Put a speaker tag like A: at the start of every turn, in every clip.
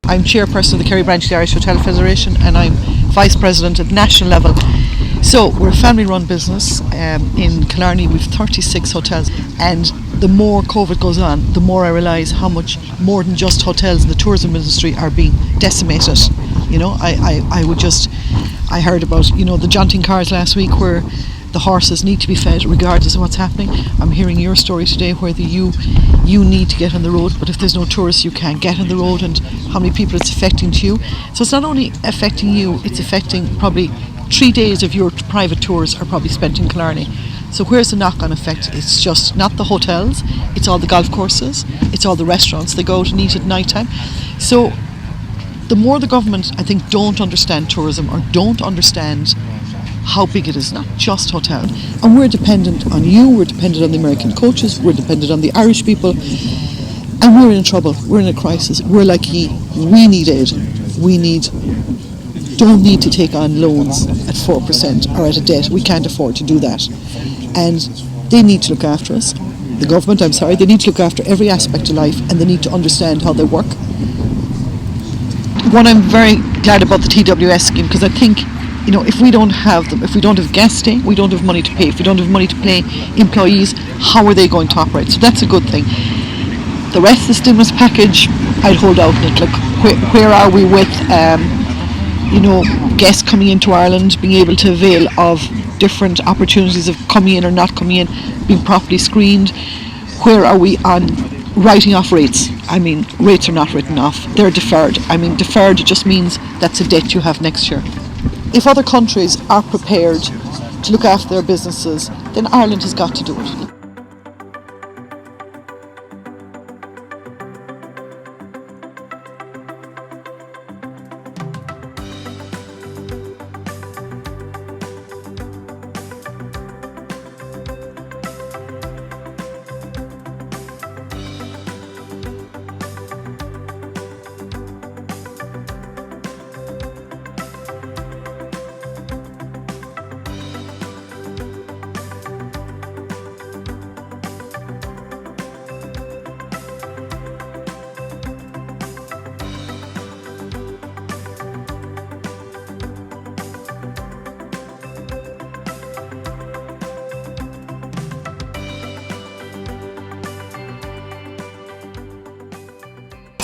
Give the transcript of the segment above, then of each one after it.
A: I'm chairperson of the Kerry branch of the Irish Hotel Federation, and I'm vice president at national level. So we're a family-run business in Killarney. We've 36 hotels, and the more COVID goes on, the more I realise how much more than just hotels in the tourism industry are being decimated. You know, I heard about, you know, the jaunting cars last week where the horses need to be fed regardless of what's happening. I'm hearing your story today where you need to get on the road, but if there's no tourists you can't get on the road, and how many people it's affecting to you. So it's not only affecting you, it's affecting probably 3 days of your private tours are probably spent in Killarney. So where's the knock-on effect? It's just not the hotels, it's all the golf courses, it's all the restaurants they go out and eat at night time. So the more the government, I think, don't understand tourism or don't understand how big it is, not just hotel. And we're dependent on you, we're dependent on the American coaches, we're dependent on the Irish people, and we're in trouble, we're in a crisis. We're like we need aid. Don't need to take on loans at 4% or at a debt. We can't afford to do that. And they need to look after us. The government, they need to look after every aspect of life, and they need to understand how they work. What I'm very glad about the TWS scheme, because I think, you know, if we don't have them, if we don't have guests staying, we don't have money to pay. If we don't have money to pay employees, how are they going to operate? So that's a good thing. The rest of the stimulus package, I'd hold out on it. Like, where are we with, you know, guests coming into Ireland, being able to avail of different opportunities of coming in or not coming in, being properly screened? Where are we on writing off rates? I mean, rates are not written off, they're deferred. I mean, deferred just means that's a debt you have next year. If other countries are prepared to look after their businesses, then Ireland has got to do it.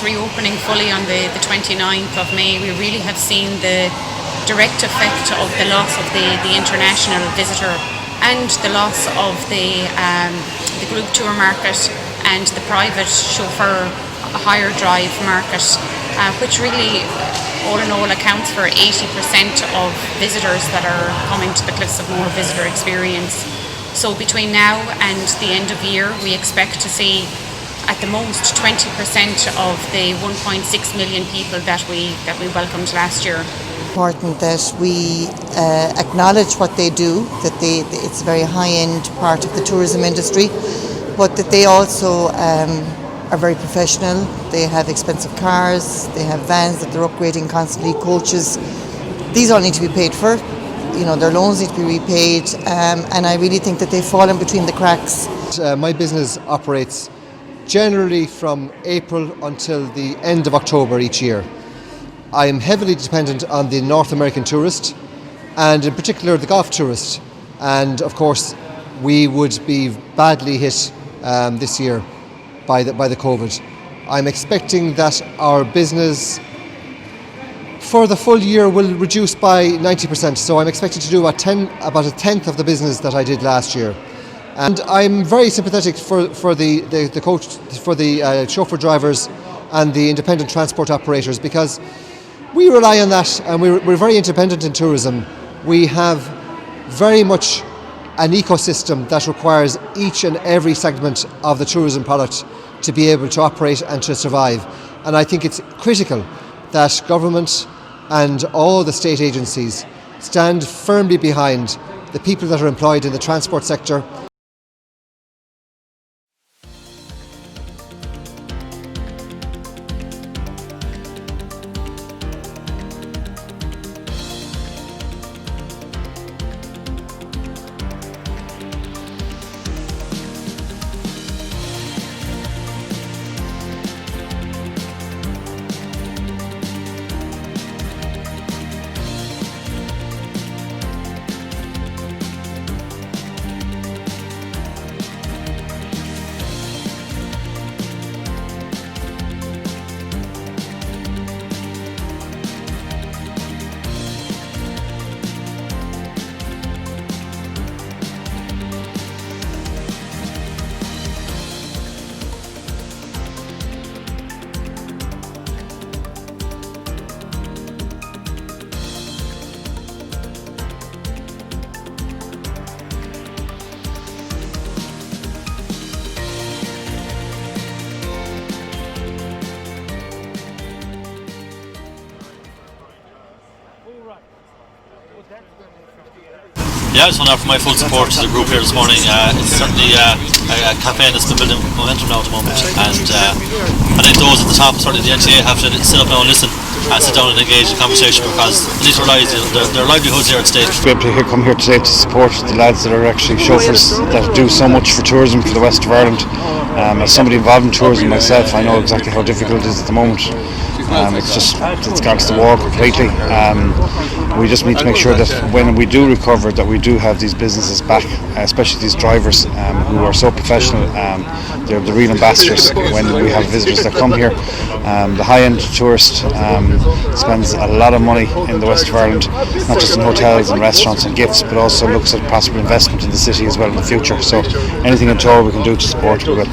B: Reopening fully on the 29th of May, we really have seen the direct effect of the loss of the international visitor and the loss of the group tour market and the private chauffeur hire drive market, which really all in all accounts for 80% of visitors that are coming to the Cliffs of Moher visitor experience. So between now and the end of the year, we expect to see at the most 20% of the 1.6 million people that we welcomed last year.
C: Important that we acknowledge what they do, that it's a very high-end part of the tourism industry, but that they also are very professional. They have expensive cars, they have vans that they're upgrading constantly, coaches. These all need to be paid for. You know, their loans need to be repaid, and I really think that they've fallen between the cracks.
D: My business operates generally from April until the end of October each year. I am heavily dependent on the North American tourist, and in particular the golf tourist, and of course we would be badly hit this year by the COVID. I'm expecting that our business for the full year will reduce by 90%, so I'm expected to do about a tenth of the business that I did last year. And I'm very sympathetic for the coach, for the chauffeur drivers and the independent transport operators, because we rely on that, and we're very independent in tourism. We have very much an ecosystem that requires each and every segment of the tourism product to be able to operate and to survive. And I think it's critical that government and all the state agencies stand firmly behind the people that are employed in the transport sector.
E: Yeah, I just want to offer my full support to the group here this morning. It's certainly a campaign that's been building momentum now at the moment, and I think those at the top, certainly the NTA, have to sit up now and listen and sit down and engage in conversation, because these are lives, their livelihoods here at stake.
F: To be able to come here today to support the lads that are actually chauffeurs that do so much for tourism for the west of Ireland. As somebody involved in tourism myself, I know exactly how difficult it is at the moment. It's gone to the wall completely. We just need to make sure that when we do recover, that we do have these businesses back, especially these drivers who are so professional. They're the real ambassadors when we have visitors that come here. The high-end tourist spends a lot of money in the west of Ireland, not just in hotels and restaurants and gifts, but also looks at possible investment in the city as well in the future. So anything at all we can do to support, we will.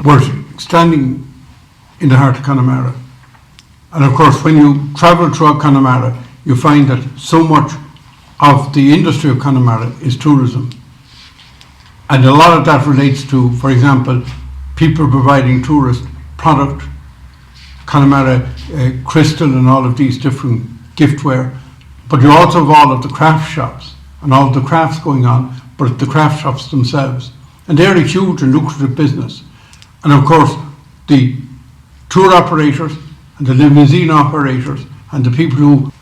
G: We're standing in the heart of Connemara, and of course when you travel throughout Connemara you find that so much of the industry of Connemara is tourism, and a lot of that relates to, for example, people providing tourist product, Connemara crystal and all of these different giftware, but you also have all of the craft shops and all of the crafts going on, but the craft shops themselves, and they're a huge and lucrative business. And of course, the tour operators and the limousine operators and the people who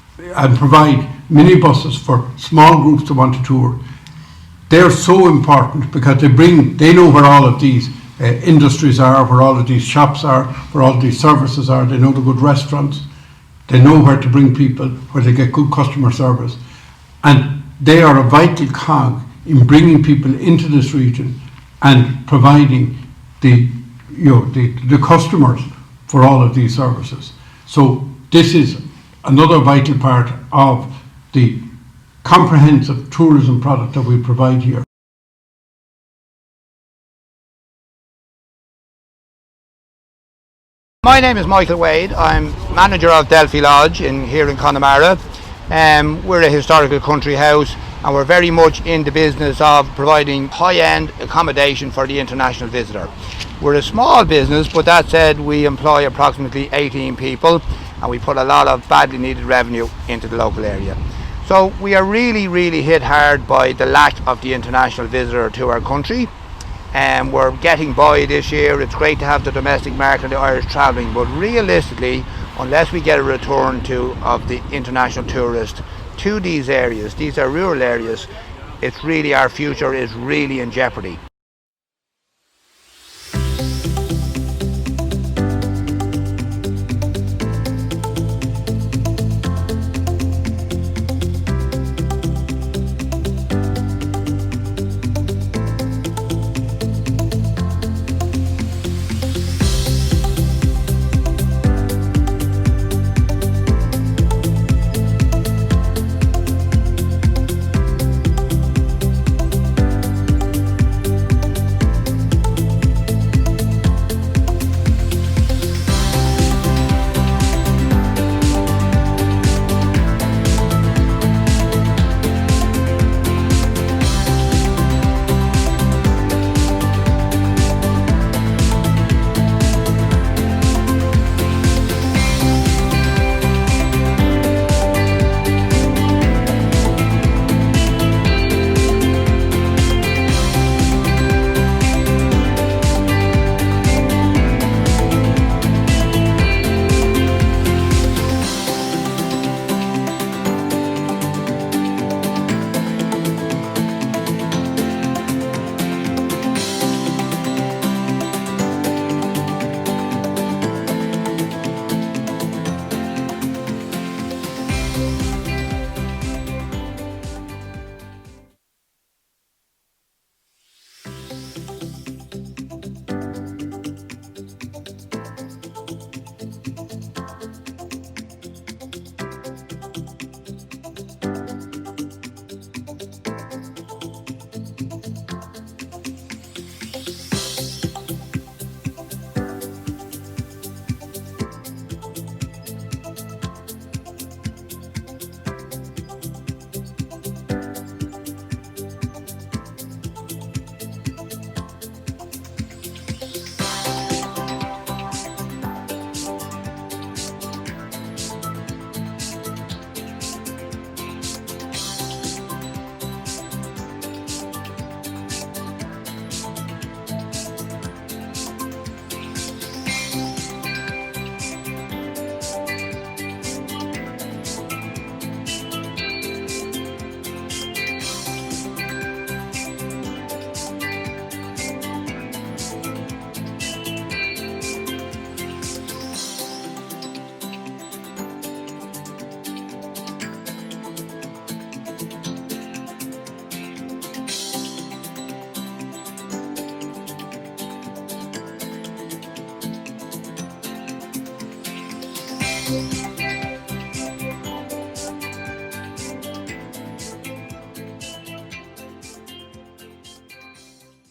G: provide minibuses for small groups that want to tour, they're so important because they know where all of these industries are, where all of these shops are, where all of these services are. They know the good restaurants. They know where to bring people, where they get good customer service. And they are a vital cog in bringing people into this region and providing the customers for all of these services. So this is another vital part of the comprehensive tourism product that we provide here.
H: My name is Michael Wade. I'm manager of Delphi Lodge here in Connemara. We're a historical country house, and we're very much in the business of providing high-end accommodation for the international visitor. We're a small business, but that said, we employ approximately 18 people, and we put a lot of badly needed revenue into the local area. So we are really hit hard by the lack of the international visitor to our country. And we're getting by this year. It's great to have the domestic market and the Irish travelling, but realistically, unless we get a return of the international tourist to these areas, these are rural areas, it's really, our future is really in jeopardy.
I: My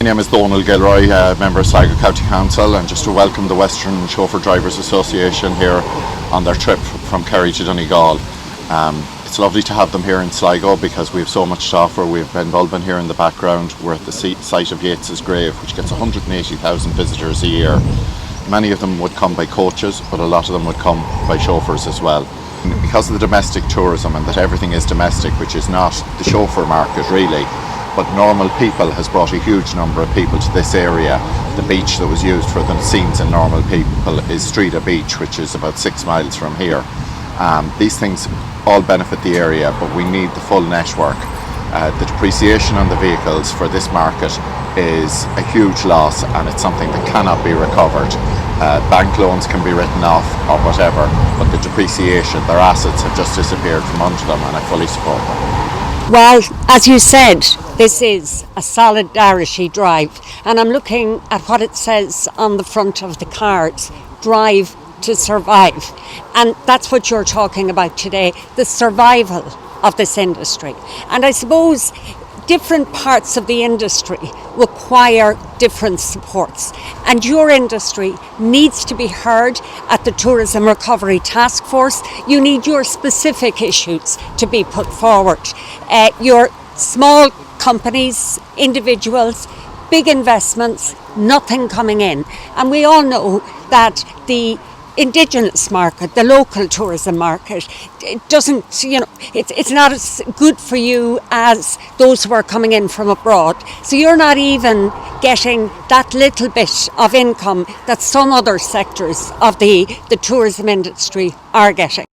I: name is Donal Gilroy, member of Sligo County Council, and just to welcome the Western Chauffeur Drivers Association here on their trip from Kerry to Donegal. It's lovely to have them here in Sligo because we have so much to offer. We have Ben Bulbin here in the background. We're at the site of Yates's grave, which gets 180,000 visitors a year. Many of them would come by coaches, but a lot of them would come by chauffeurs as well. Because of the domestic tourism and that everything is domestic, which is not the chauffeur market really, but normal people has brought a huge number of people to this area. The beach that was used for the scenes in Normal People is Strida Beach, which is about 6 miles from here. These things all benefit the area, but we need the full network. The depreciation on the vehicles for this market is a huge loss, and it's something that cannot be recovered. Bank loans can be written off or whatever, but the depreciation, their assets have just disappeared from under them, and I fully support them.
J: Well, as you said, this is a solidarity drive, and I'm looking at what it says on the front of the cards: drive to survive. And that's what you're talking about today, the survival of this industry. And I suppose different parts of the industry require different supports, and your industry needs to be heard at the Tourism Recovery Task Force. You need your specific issues to be put forward. Your small companies, individuals, big investments, nothing coming in. And we all know that the indigenous market, the local tourism market, it doesn't, it's not as good for you as those who are coming in from abroad. So you're not even getting that little bit of income that some other sectors of the tourism industry are getting.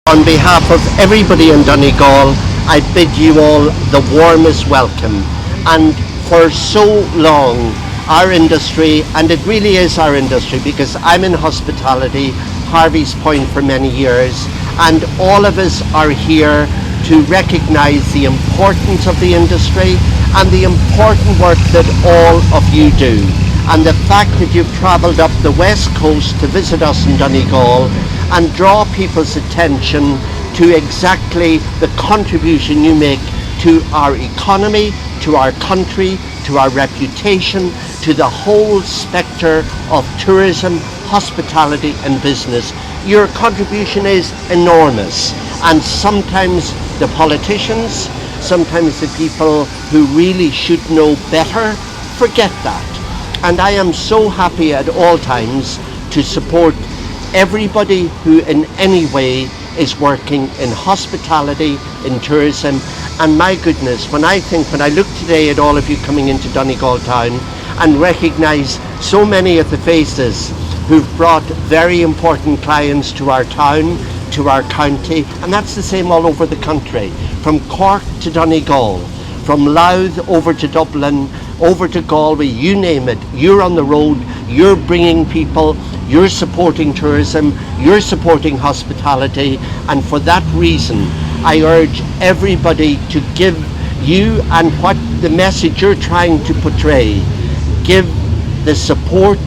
K: On behalf of everybody in Donegal, I bid you all the warmest welcome. And for so long, our industry, and it really is our industry because I'm in hospitality, Harvey's Point for many years, and all of us are here to recognise the importance of the industry and the important work that all of you do. And the fact that you've travelled up the west coast to visit us in Donegal and draw people's attention to exactly the contribution you make to our economy, to our country, to our reputation, to the whole spectre of tourism, hospitality and business. Your contribution is enormous, and sometimes the politicians, sometimes the people who really should know better forget that. And I am so happy at all times to support everybody who in any way is working in hospitality, in tourism. And my goodness, when I look today at all of you coming into Donegal town and recognise so many of the faces who've brought very important clients to our town, to our county, and that's the same all over the country, from Cork to Donegal, from Louth over to Dublin, over to Galway, you name it, you're on the road, you're bringing people, you're supporting tourism, you're supporting hospitality, and for that reason I urge everybody to give you and what the message you're trying to portray, give the support,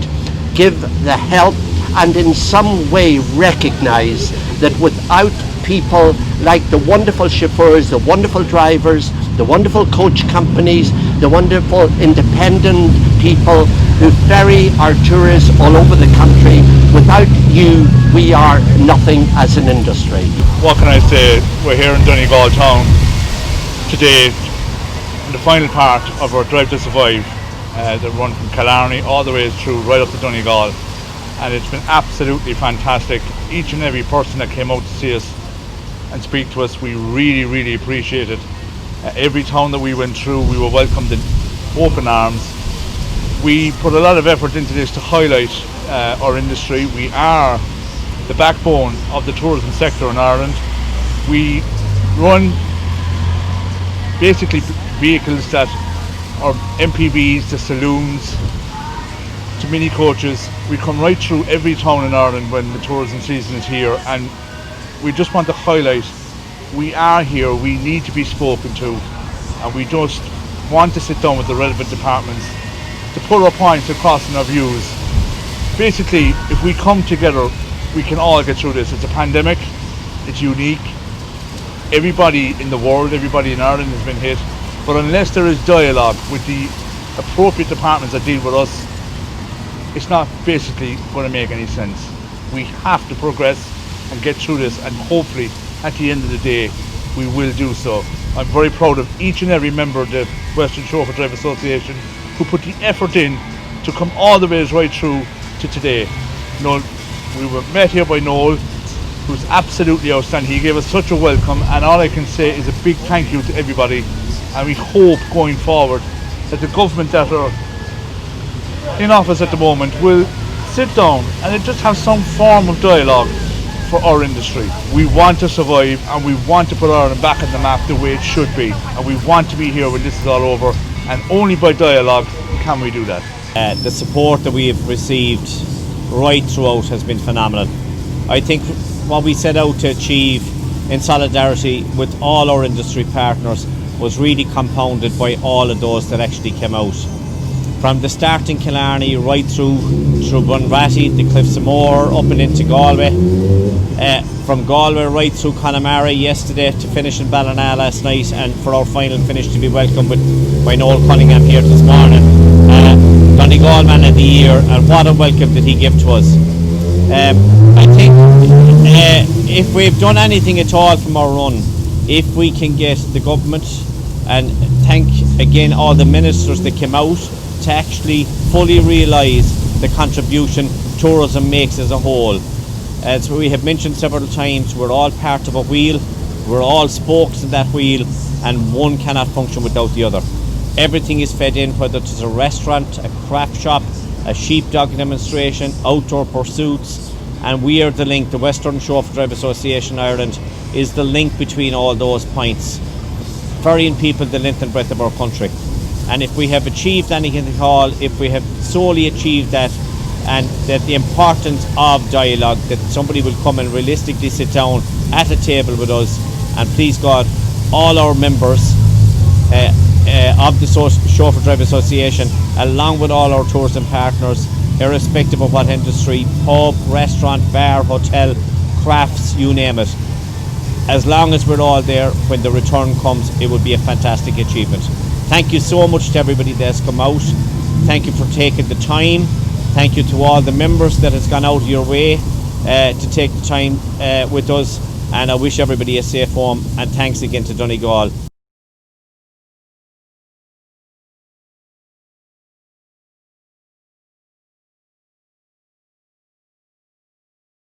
K: give the help, and in some way recognise that without people like the wonderful chauffeurs, the wonderful drivers, the wonderful coach companies, the wonderful independent people who ferry our tourists all over the country, without you we are nothing as an industry.
L: What can I say? We're here in Donegal town today in the final part of our Drive to Survive that run from Killarney all the way through right up to Donegal, and it's been absolutely fantastic. Each and every person that came out to see us and speak to us, we really, really appreciate it. Every town that we went through, we were welcomed in open arms. We put a lot of effort into this to highlight our industry. We are the backbone of the tourism sector in Ireland. We run basically vehicles that are MPVs, to saloons, to mini coaches. We come right through every town in Ireland when the tourism season is here, and we just want to highlight we are here, we need to be spoken to, and we just want to sit down with the relevant departments to put our points across in our views. Basically, if we come together, we can all get through this. It's a pandemic, it's unique. Everybody in the world, everybody in Ireland has been hit, but unless there is dialogue with the appropriate departments that deal with us, it's not basically going to make any sense. We have to progress and get through this, and hopefully at the end of the day we will do so. I'm very proud of each and every member of the Western Chauffeur Drive Association who put the effort in to come all the way right through to today. Noel, we were met here by Noel, who's absolutely outstanding. He gave us such a welcome, and all I can say is a big thank you to everybody, and we hope going forward that the government that are in office at the moment will sit down and just have some form of dialogue for our industry. We want to survive, and we want to put Ireland back on the map the way it should be, and we want to be here when this is all over, and only by dialogue can we do that.
M: The support that we have received right throughout has been phenomenal. I think what we set out to achieve in solidarity with all our industry partners was really compounded by all of those that actually came out. From the start in Killarney right through Bunratty, the Cliffs of Moher, up and into Galway. From Galway right through Connemara yesterday to finish in Ballina last night, and for our final finish to be welcomed by Noel Cunningham here this morning. Donegal Man of the Year, and what a welcome did he give to us. I think if we've done anything at all from our run, if we can get the government, and thank again all the ministers that came out, to actually fully realise the contribution tourism makes as a whole. As we have mentioned several times, we're all part of a wheel, we're all spokes in that wheel, and one cannot function without the other. Everything is fed in, whether it's a restaurant, a craft shop, a sheepdog demonstration, outdoor pursuits, and we are the link. The Western Chauffeur Drive Association Ireland is the link between all those points, ferrying people the length and breadth of our country. And if we have achieved anything at all, if we have solely achieved that, and that the importance of dialogue, that somebody will come and realistically sit down at a table with us, and please God, all our members of the Chauffeur Drive Association, along with all our tourism partners, irrespective of what industry, pub, restaurant, bar, hotel, crafts, you name it. As long as we're all there, when the return comes, it will be a fantastic achievement. Thank you so much to everybody that's come out. Thank you for taking the time. Thank you to all the members that has gone out of your way to take the time with us. And I wish everybody a safe home. And thanks again to Donegal